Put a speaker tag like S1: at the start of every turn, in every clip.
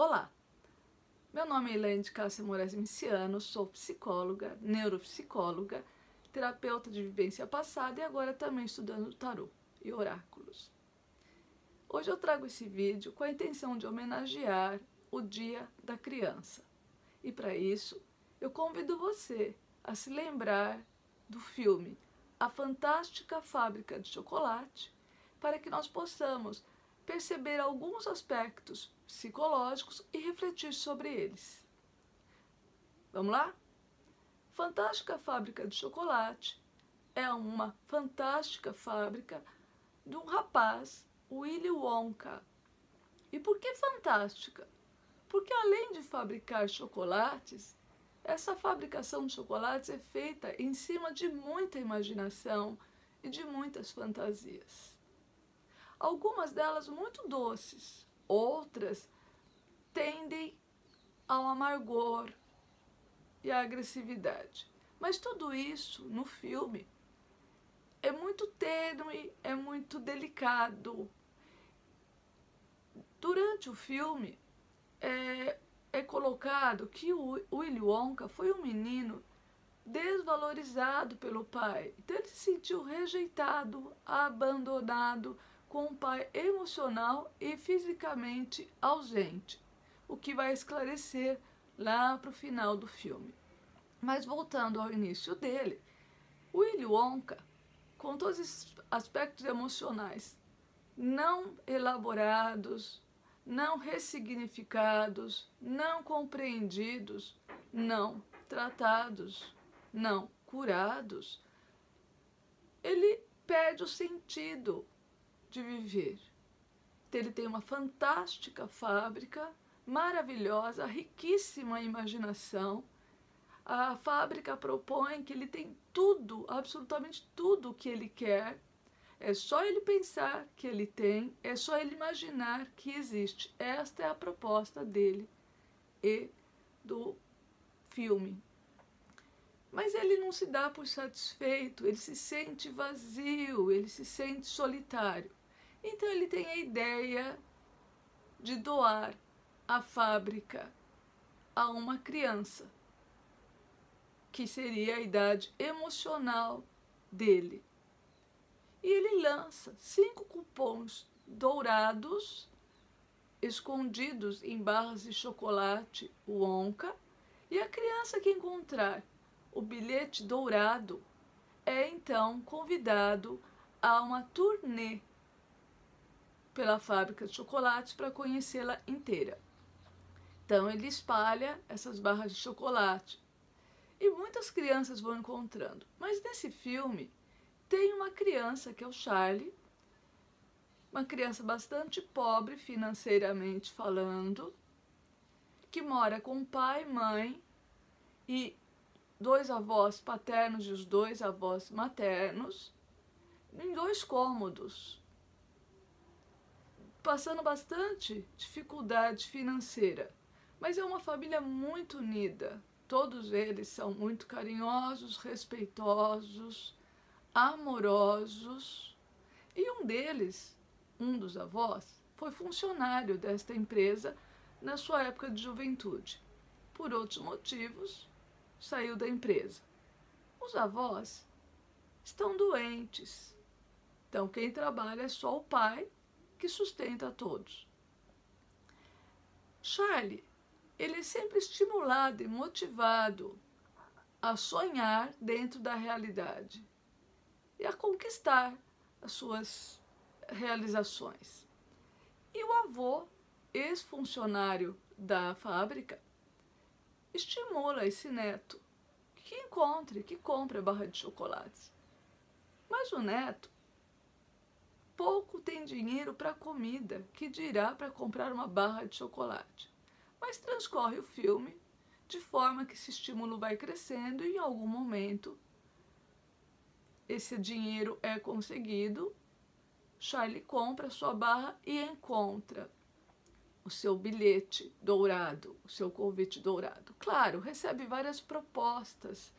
S1: Olá, meu nome é Elaine de Cássia Moraes Miciano, sou psicóloga, neuropsicóloga, terapeuta de vivência passada e agora também estudando tarô e oráculos. Hoje eu trago esse vídeo com a intenção de homenagear o Dia da Criança. E para isso, eu convido você a se lembrar do filme A Fantástica Fábrica de Chocolate, para que nós possamos perceber alguns aspectos psicológicos e refletir sobre eles. Vamos lá? Fantástica Fábrica de Chocolate é uma fantástica fábrica de um rapaz, Willy Wonka. E por que fantástica? Porque além de fabricar chocolates, essa fabricação de chocolates é feita em cima de muita imaginação e de muitas fantasias. Algumas delas muito doces, outras tendem ao amargor e à agressividade. Mas tudo isso no filme é muito tênue, é muito delicado. Durante o filme é colocado que o Willy Wonka foi um menino desvalorizado pelo pai. Então ele se sentiu rejeitado, abandonado, com um pai emocional e fisicamente ausente, o que vai esclarecer lá para o final do filme. Mas voltando ao início dele, Willy Wonka, com todos esses aspectos emocionais não elaborados, não ressignificados, não compreendidos, não tratados, não curados, ele perde o sentido de viver. Então, ele tem uma fantástica fábrica, maravilhosa, riquíssima imaginação. A fábrica propõe que ele tem tudo, absolutamente tudo o que ele quer. É só ele pensar que ele tem, é só ele imaginar que existe. Esta é a proposta dele e do filme. Mas ele não se dá por satisfeito, ele se sente vazio, ele se sente solitário. Então ele tem a ideia de doar a fábrica a uma criança, que seria a idade emocional dele. E ele lança 5 cupons dourados, escondidos em barras de chocolate Wonka, e a criança que encontrar o bilhete dourado é então convidado a uma turnê pela fábrica de chocolates para conhecê-la inteira. Então ele espalha essas barras de chocolate e muitas crianças vão encontrando. Mas nesse filme tem uma criança que é o Charlie, uma criança bastante pobre financeiramente falando, que mora com pai, mãe e 2 avós paternos e os 2 avós maternos em 2 cômodos, passando bastante dificuldade financeira. Mas é uma família muito unida. Todos eles são muito carinhosos, respeitosos, amorosos. E um deles, um dos avós, foi funcionário desta empresa na sua época de juventude. Por outros motivos, saiu da empresa. Os avós estão doentes. Então quem trabalha é só o pai, que sustenta todos. Charlie, ele é sempre estimulado e motivado a sonhar dentro da realidade e a conquistar as suas realizações. E o avô, ex-funcionário da fábrica, estimula esse neto que compre a barra de chocolates. Mas o neto pouco tem dinheiro para comida, que dirá para comprar uma barra de chocolate. Mas transcorre o filme de forma que esse estímulo vai crescendo e em algum momento esse dinheiro é conseguido. Charlie compra a sua barra e encontra o seu bilhete dourado, o seu convite dourado. Claro, recebe várias propostas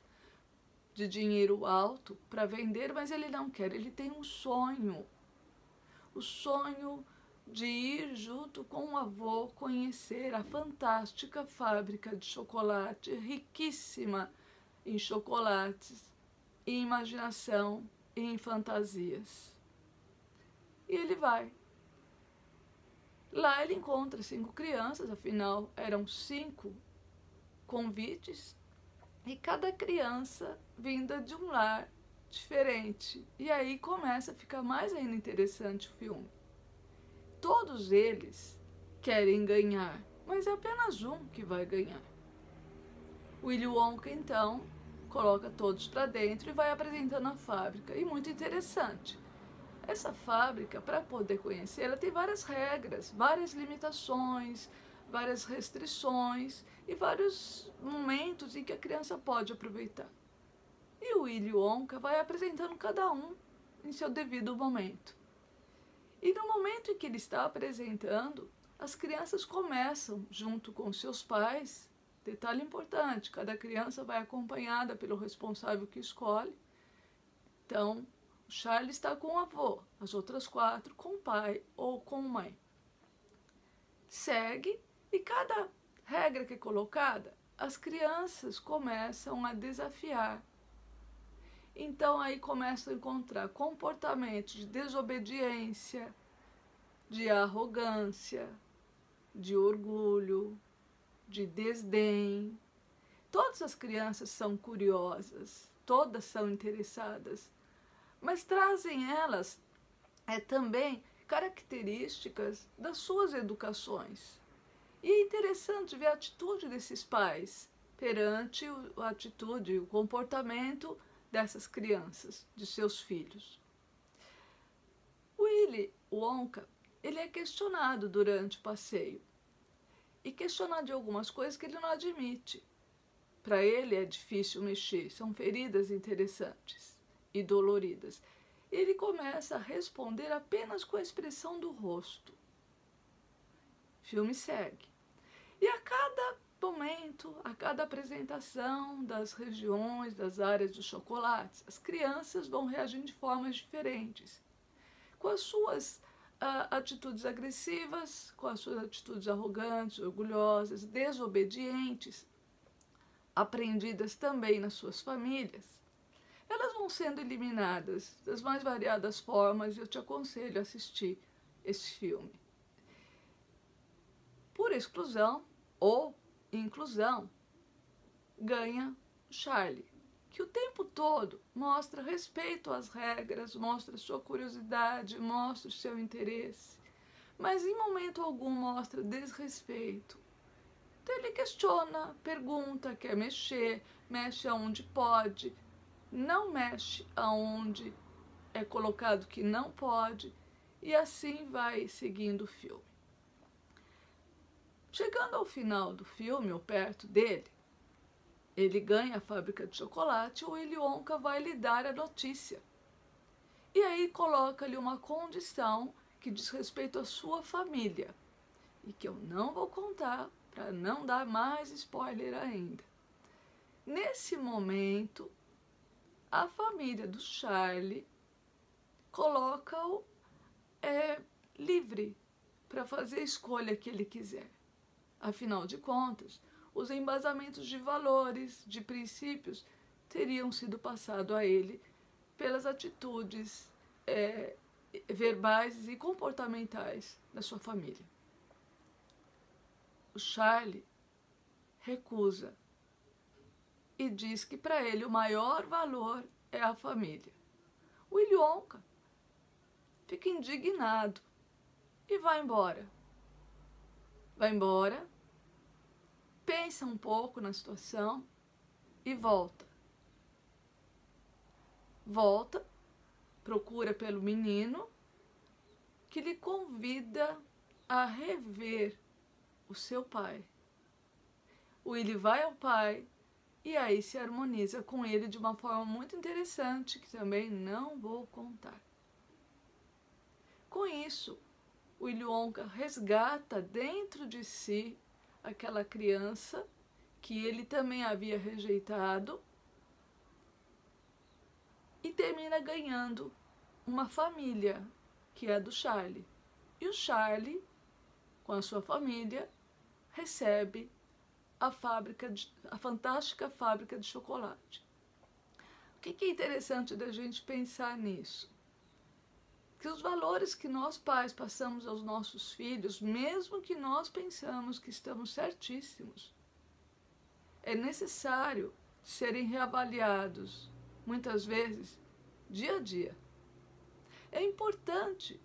S1: de dinheiro alto para vender, mas ele não quer, ele tem um sonho. O sonho de ir junto com o avô conhecer a fantástica fábrica de chocolate, riquíssima em chocolates, em imaginação e em fantasias. E ele vai. Lá ele encontra 5 crianças, afinal eram 5 convites, e cada criança vinda de um lar diferente. E aí começa a ficar mais ainda interessante o filme. Todos eles querem ganhar, mas é apenas um que vai ganhar. Willy Wonka, então, coloca todos para dentro e vai apresentando a fábrica. E muito interessante. Essa fábrica, para poder conhecer, ela tem várias regras, várias limitações, várias restrições e vários momentos em que a criança pode aproveitar. E o Willy Wonka vai apresentando cada um em seu devido momento. E no momento em que ele está apresentando, as crianças começam, junto com seus pais, detalhe importante, cada criança vai acompanhada pelo responsável que escolhe. Então, o Charlie está com o avô, as outras 4 com o pai ou com a mãe. Segue, e cada regra que é colocada, as crianças começam a desafiar. Então aí começam a encontrar comportamentos de desobediência, de arrogância, de orgulho, de desdém. Todas as crianças são curiosas, todas são interessadas, mas trazem elas também características das suas educações. E é interessante ver a atitude desses pais perante a atitude, o comportamento dessas crianças, de seus filhos. Willy Wonka, ele é questionado durante o passeio. E questionado de algumas coisas que ele não admite. Para ele é difícil mexer, são feridas interessantes e doloridas. Ele começa a responder apenas com a expressão do rosto. O filme segue. E a cada momento, a cada apresentação das regiões, das áreas dos chocolates, as crianças vão reagindo de formas diferentes, com as suas atitudes agressivas, com as suas atitudes arrogantes, orgulhosas, desobedientes, aprendidas também nas suas famílias. Elas vão sendo eliminadas das mais variadas formas, e eu te aconselho a assistir esse filme. Por exclusão ou inclusão, ganha Charlie, que o tempo todo mostra respeito às regras, mostra sua curiosidade, mostra o seu interesse, mas em momento algum mostra desrespeito. Então ele questiona, pergunta, quer mexer, mexe aonde pode, não mexe aonde é colocado que não pode, e assim vai seguindo o filme. Chegando ao final do filme, ou perto dele, ele ganha a fábrica de chocolate, o Willy Wonka vai lhe dar a notícia. E aí coloca-lhe uma condição que diz respeito à sua família, e que eu não vou contar para não dar mais spoiler ainda. Nesse momento, a família do Charlie coloca-o livre para fazer a escolha que ele quiser. Afinal de contas, os embasamentos de valores, de princípios, teriam sido passados a ele pelas atitudes verbais e comportamentais da sua família. O Charlie recusa e diz que para ele o maior valor é a família. O Willy Wonka fica indignado e vai embora. Vai embora, pensa um pouco na situação e volta. Volta, procura pelo menino, que lhe convida a rever o seu pai. O Willy vai ao pai e aí se harmoniza com ele de uma forma muito interessante, que também não vou contar. Com isso, o Willy Wonka resgata dentro de si aquela criança que ele também havia rejeitado e termina ganhando uma família, que é a do Charlie. E o Charlie, com a sua família, recebe a fantástica fábrica de chocolate. O que é interessante da gente pensar nisso? Que os valores que nós pais passamos aos nossos filhos, mesmo que nós pensamos que estamos certíssimos, é necessário serem reavaliados, muitas vezes, dia a dia. É importante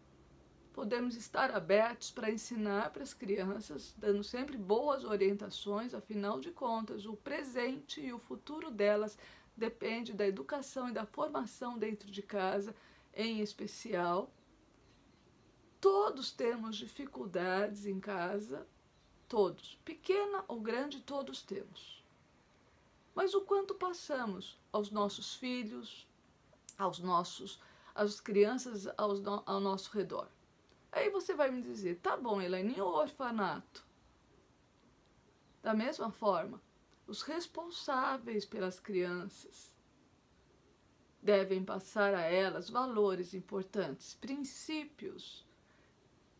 S1: podermos estar abertos para ensinar para as crianças, dando sempre boas orientações, afinal de contas, o presente e o futuro delas depende da educação e da formação dentro de casa, em especial. Todos temos dificuldades em casa, todos, pequena ou grande, todos temos. Mas o quanto passamos aos nossos filhos, às crianças ao nosso redor? Aí você vai me dizer, tá bom, Elaine, e o orfanato? Da mesma forma, os responsáveis pelas crianças devem passar a elas valores importantes, princípios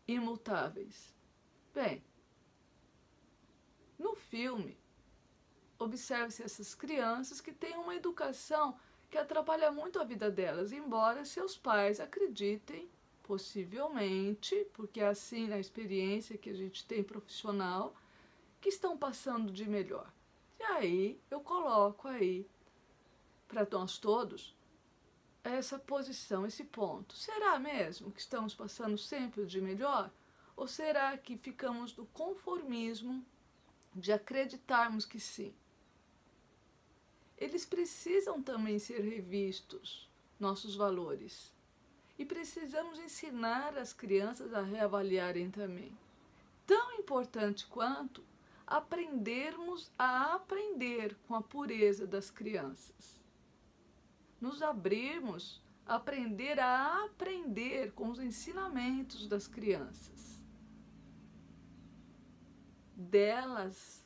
S1: imutáveis. Bem, no filme, observe-se essas crianças que têm uma educação que atrapalha muito a vida delas, embora seus pais acreditem, possivelmente, porque é assim na experiência que a gente tem profissional, que estão passando de melhor. E aí eu coloco aí para nós todos essa posição, esse ponto. Será mesmo que estamos passando sempre de melhor? Ou será que ficamos no conformismo de acreditarmos que sim? Eles precisam também ser revistos, nossos valores. E precisamos ensinar as crianças a reavaliarem também. Tão importante quanto aprendermos a aprender com a pureza das crianças. Nos abrirmos a aprender com os ensinamentos das crianças. Delas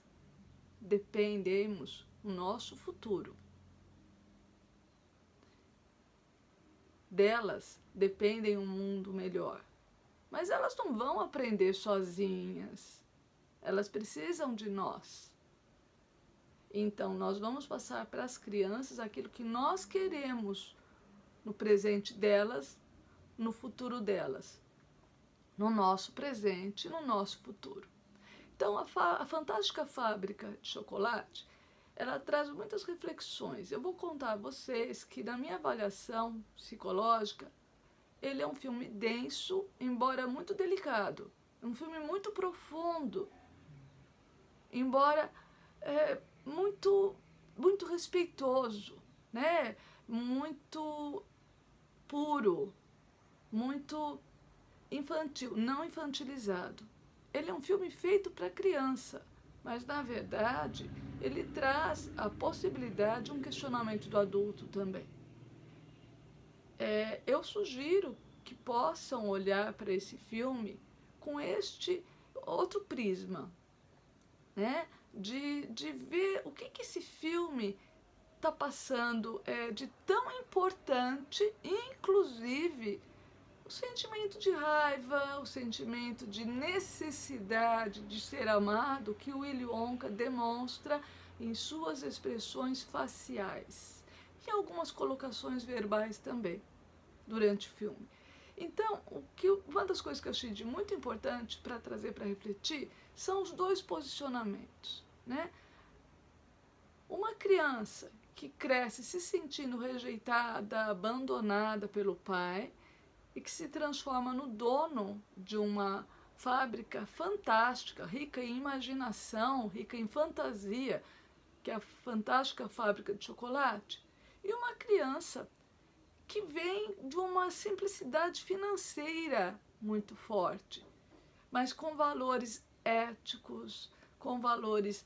S1: dependemos o nosso futuro. Delas dependem um mundo melhor. Mas elas não vão aprender sozinhas. Elas precisam de nós. Então, nós vamos passar para as crianças aquilo que nós queremos no presente delas, no futuro delas. No nosso presente e no nosso futuro. Então, a fantástica fábrica de chocolate, ela traz muitas reflexões. Eu vou contar a vocês que, na minha avaliação psicológica, ele é um filme denso, embora muito delicado. É um filme muito profundo, embora muito respeitoso, né? Muito puro, muito infantil, não infantilizado. Ele é um filme feito para criança, mas na verdade ele traz a possibilidade de um questionamento do adulto também. Eu sugiro que possam olhar para esse filme com este outro prisma, né? De ver o que esse filme está passando de tão importante, inclusive o sentimento de raiva, o sentimento de necessidade de ser amado que o Willy Wonka demonstra em suas expressões faciais e algumas colocações verbais também durante o filme. Então, uma das coisas que eu achei de muito importante para trazer para refletir são os dois posicionamentos, né? Uma criança que cresce se sentindo rejeitada, abandonada pelo pai e que se transforma no dono de uma fábrica fantástica, rica em imaginação, rica em fantasia, que é a fantástica fábrica de chocolate, e uma criança que vem de uma simplicidade financeira muito forte, mas com valores éticos, com valores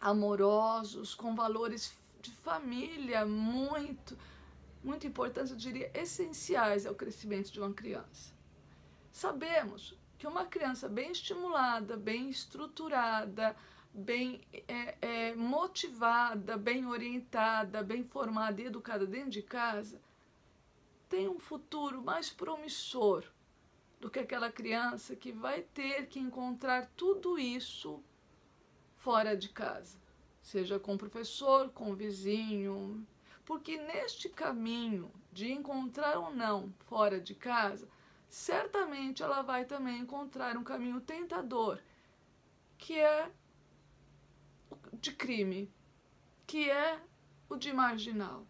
S1: amorosos, com valores de família muito importantes, eu diria, essenciais ao crescimento de uma criança. Sabemos que uma criança bem estimulada, bem estruturada, bem motivada, bem orientada, bem formada e educada dentro de casa, tem um futuro mais promissor do que aquela criança que vai ter que encontrar tudo isso fora de casa, seja com o professor, com o vizinho, porque neste caminho de encontrar ou não fora de casa, certamente ela vai também encontrar um caminho tentador, que é o de crime, que é o de marginal.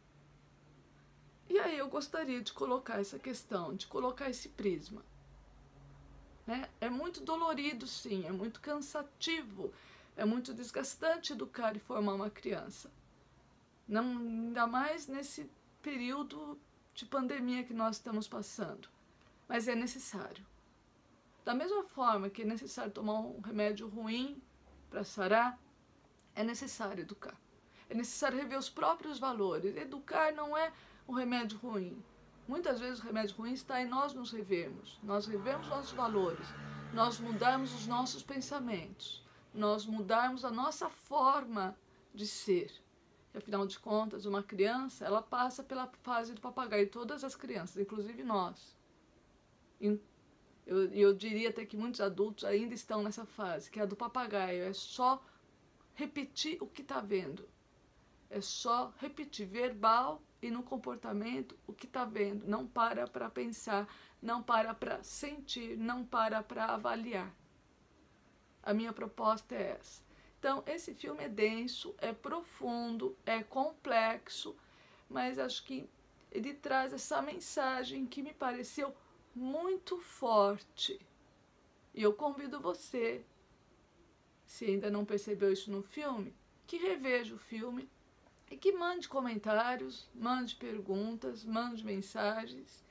S1: E aí eu gostaria de colocar essa questão, de colocar esse prisma. Né? É muito dolorido, sim, é muito cansativo, é muito desgastante educar e formar uma criança. Não, ainda mais nesse período de pandemia que nós estamos passando. Mas é necessário. Da mesma forma que é necessário tomar um remédio ruim para sarar, é necessário educar. É necessário rever os próprios valores. Educar não é um remédio ruim. Muitas vezes o remédio ruim está em nós nos revermos. Nós revemos nossos valores. Nós mudarmos os nossos pensamentos. Nós mudarmos a nossa forma de ser. E, afinal de contas, uma criança, ela passa pela fase do papagaio. Todas as crianças, inclusive nós. Eu diria até que muitos adultos ainda estão nessa fase, que é a do papagaio. É só repetir o que está vendo. É só repetir verbal e no comportamento o que está vendo. Não para pensar, não para sentir, não para avaliar. A minha proposta é essa. Então, esse filme é denso, é profundo, é complexo, mas acho que ele traz essa mensagem que me pareceu muito forte. E eu convido você, se ainda não percebeu isso no filme, que reveja o filme e que mande comentários, mande perguntas, mande mensagens.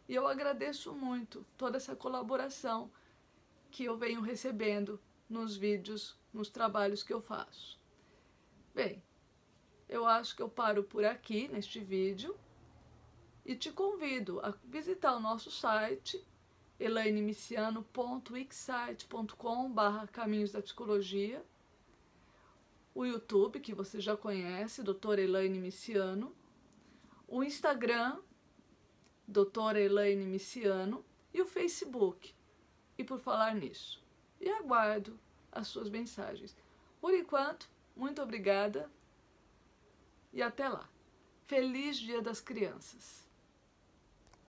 S1: E eu agradeço muito toda essa colaboração que eu venho recebendo nos vídeos, nos trabalhos que eu faço. Bem, eu acho que eu paro por aqui neste vídeo e te convido a visitar o nosso site elainemiciano.wixsite.com/caminhos da psicologia, o YouTube, que você já conhece, Doutora Elaine Miciano, o Instagram, Doutora Elaine Miciano, e o Facebook. E por falar nisso, e aguardo as suas mensagens. Por enquanto, muito obrigada e até lá. Feliz Dia das Crianças!